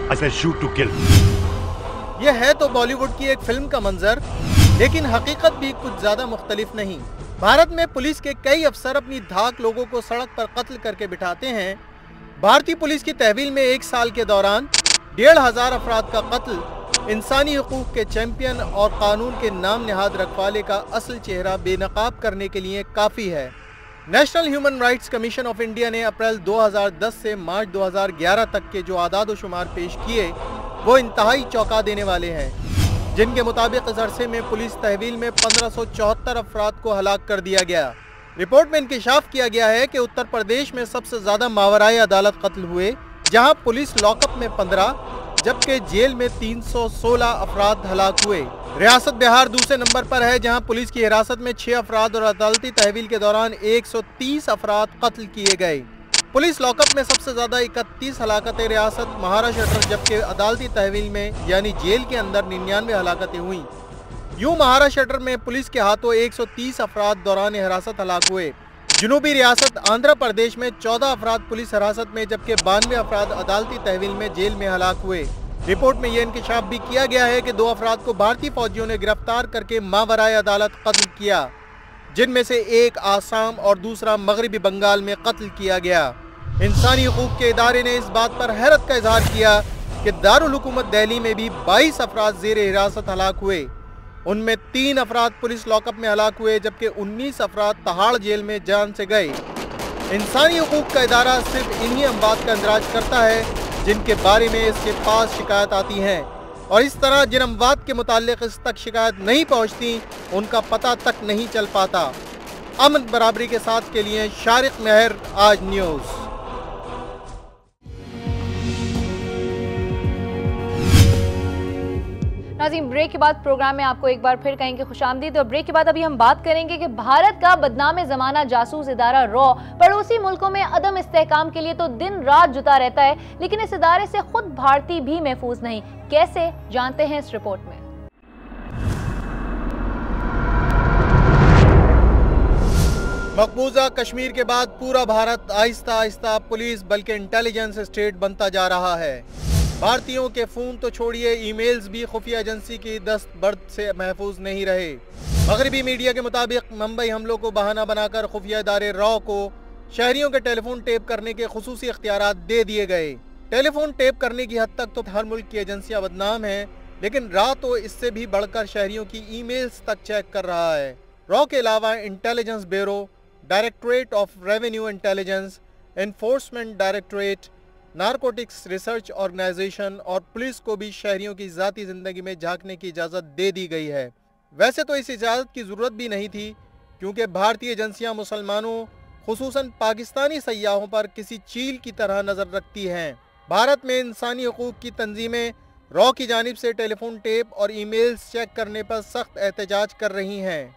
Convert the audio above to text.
I said shoot to kill. यह है तो बॉलीवुड की एक फिल्म का मंजर, लेकिन हकीकत भी कुछ ज्यादा मुख्तलिफ नहीं। भारत में पुलिस के कई अफसर अपनी धाक लोगों को सड़क पर कत्ल करके बिठाते हैं। भारतीय पुलिस की तहवील में एक साल के दौरान 1500 अफराद का कत्ल इंसानी हुकूक के चैंपियन और कानून के नाम निहाद रखवाले का असल चेहरा बेनकाब करने के लिए काफ़ी है। National human rights commission of India ने अप्रैल 2010 से मार्च 2011 तक के जो आदाद व शुमार पेश किए वो इंतहाई चौंका देने वाले हैं, जिनके मुताबिक इस अरसे में पुलिस तहवील में 1574 अफराद को हलाक कर दिया गया। रिपोर्ट में इंकिशाफ किया गया है कि उत्तर प्रदेश में सबसे ज़्यादा मावराए अदालत कत्ल हुए, जहां पुलिस लॉकअप में 15 जबकि जेल में 316 अफराद हलाक हुए। रियासत बिहार दूसरे नंबर पर है, जहां पुलिस की हिरासत में 6 अफराद और अदालती तहवील के दौरान 130 अफराद कत्ल किए गए। पुलिस लॉकअप में सबसे ज़्यादा 31 हलाकतें रियासत महाराष्ट्र, जबकि अदालती तहवील में यानी जेल के अंदर 99 हलाकतें हुई। यूँ महाराष्ट्र में पुलिस के हाथों 130 अफराद दौरान हिरासत हलाक हुए। जनूबी रियासत आंध्र प्रदेश में 14 अफराद पुलिस हिरासत में जबकि 92 अफराद अदालती तहवील में जेल में हलाक हुए। रिपोर्ट में यह इंकिशाफ भी किया गया है कि 2 अफराद को भारतीय फौजियों ने गिरफ्तार करके मावराए अदालत कत्ल किया, जिनमें से एक आसाम और दूसरा मगरबी बंगाल में कत्ल किया गया। इंसानी हुकूक के इदारे ने इस बात पर हैरत का इजहार किया कि दारुल हुकूमत दिल्ली में भी 22 अफराद जेर हिरासत हलाक हुए। उनमें 3 अफराद पुलिस लॉकअप में हलाक हुए जबकि 19 अफराद तहाड़ जेल में जान से गए। इंसानी हुकूक का इदारा सिर्फ इन्हीं अमवात का इंदराज करता है जिनके बारे में इसके पास शिकायत आती हैं, और इस तरह जिन अमवात के मुताल्लिक इस तक शिकायत नहीं पहुंचती उनका पता तक नहीं चल पाता। अमन बराबरी के साथ के लिए शारिक मेहर, आज न्यूज़। नाज़रीन, ब्रेक के बाद प्रोग्राम में आपको एक बार फिर कहेंगे खुशामदीद। और ब्रेक के बाद अभी हम बात करेंगे कि भारत का बदनाम ज़माना जासूस इदारा रॉ पड़ोसी मुल्कों में अदम इस्तेहकाम के लिए तो दिन रात जुटा रहता है, लेकिन इस इदारे से खुद भारतीय भी महफूज नहीं। कैसे, जानते हैं इस रिपोर्ट में। मकबूजा कश्मीर के बाद पूरा भारत आहिस्ता आहिस्ता पुलिस बल्कि इंटेलिजेंस स्टेट बनता जा रहा है। भारतीयों के फ़ोन तो छोड़िए, ईमेल्स भी खुफिया एजेंसी की दस्तबर्द से महफूज नहीं रहे। मगरबी मीडिया के मुताबिक मुंबई हमलों को बहाना बनाकर खुफिया इदारे रॉ को शहरियों के टेलीफोन टेप करने के खुसूसी इख्तियारात दे दिए गए। टेलीफोन टेप करने की हद तक तो हर मुल्क की एजेंसियां बदनाम हैं, लेकिन रॉ तो इससे भी बढ़कर शहरियों की ईमेल्स तक चेक कर रहा है। रॉ के अलावा intelligence bureau, directorate of revenue intelligence, enforcement directorate, narcotics research organisation और पुलिस को भी शहरियों की ज़ाती ज़िंदगी में झांकने की इजाज़त दे दी गई है। वैसे तो इस इजाज़त की ज़रूरत भी नहीं थी, क्योंकि भारतीय एजेंसियां मुसलमानों खुसूसन पाकिस्तानी सयाहों पर किसी चील की तरह नज़र रखती हैं। भारत में इंसानी हुकूक की तंजीमें रॉ की जानिब से टेलीफोन टेप और ईमेल्स चेक करने पर सख्त एहतजाज कर रही हैं।